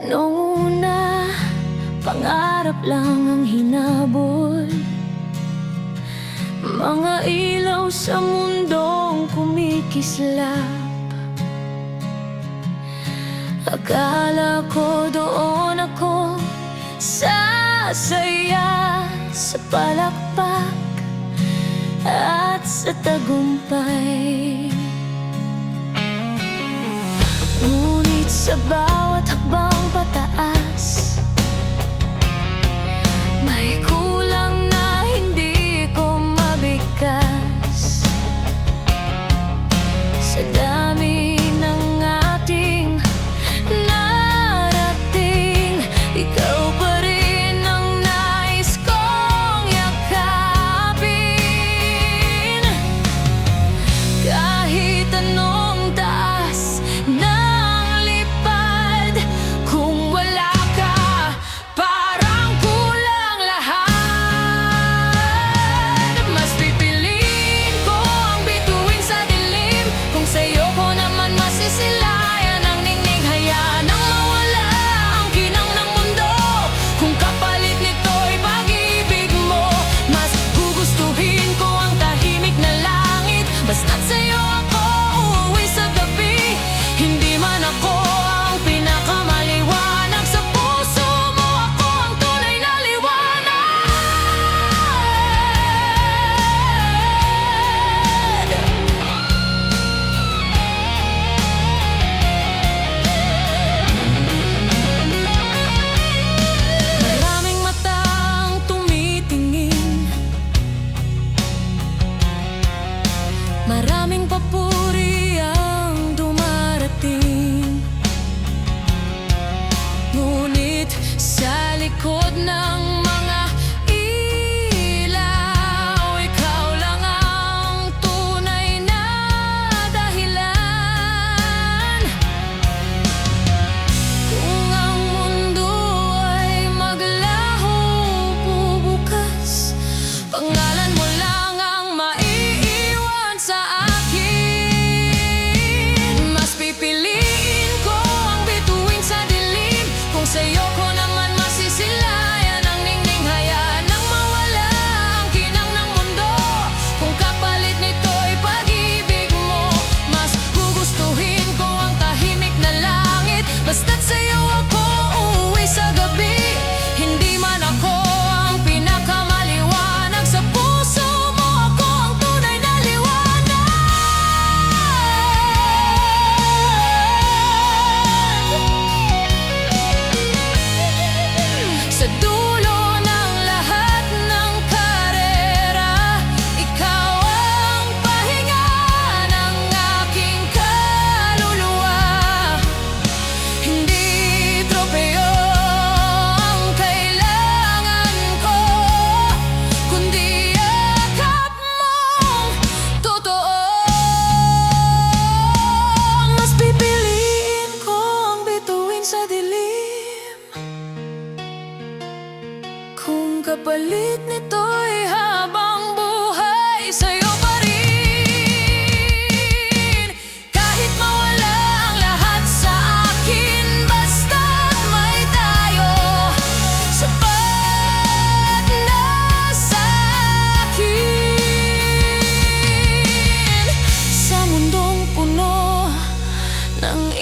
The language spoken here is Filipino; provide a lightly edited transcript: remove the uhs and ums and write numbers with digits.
Noong una, pangarap lang ang hinabol. Mga ilaw sa mundong kumikislap. Akala ko doon ako sasaya sa palakpak at sa tagumpay. Ngunit sa bawat hakbang pataas, may kulang na hindi ko mabigkas. Sa dami ng ating narating, ikaw pa rin ang nais kong yakapin. Kahit anong taas ng lipad, kung wala ka, parang kulang lahat. Mas pipiliin ko ang bituin sa dilim, kung sa'yo ko naman masisilayan ang ningning. Hayaan ang mawala ang kinang ng mundo, kung kapalit nito'y pag-ibig mo. Mas gugustuhin ko ang tahimik na langit, basta't sa'yo ako uuwi sa gabi. Hindi man ako ang pinakamaliwanag, sa puso mo ako ang tunay na liwanag. Maraming matang tumitingin, maraming papuri ang dumarating. Ngunit sa likod ng mga ilaw, ikaw lang ang tunay na dahilan. Kung ang mundo ay maglaho bubukas, pangalan mo lang ang maiiwan sa akin. Mas pipiliin ko ang bituin sa dilim, kung sa'yo ko naman masisilayan ang ningning. Hayaan ang mawala ang kinang ng mundo, kung kapalit nito'y pag-ibig mo. Mas gugustuhin ko ang tahimik na langit, basta't sa'yo ako uuwi sa gabi. Hindi man ako ang pinakamaliwanag, sa puso mo ako ang tunay na liwanag. Sa dulo ng lahat ng karera, ikaw ang pahinga ng aking kaluluwa. Hindi tropeo ang kailangan ko, kundi yakap mong totoo. Mas pipiliin ko ang bituin sa dilim, kung kapalit nito'y habang buhay sa'yo pa rin. Kahit mawala ang lahat sa akin, basta't may tayo, sapat na sa'kin. Sa mundong puno ng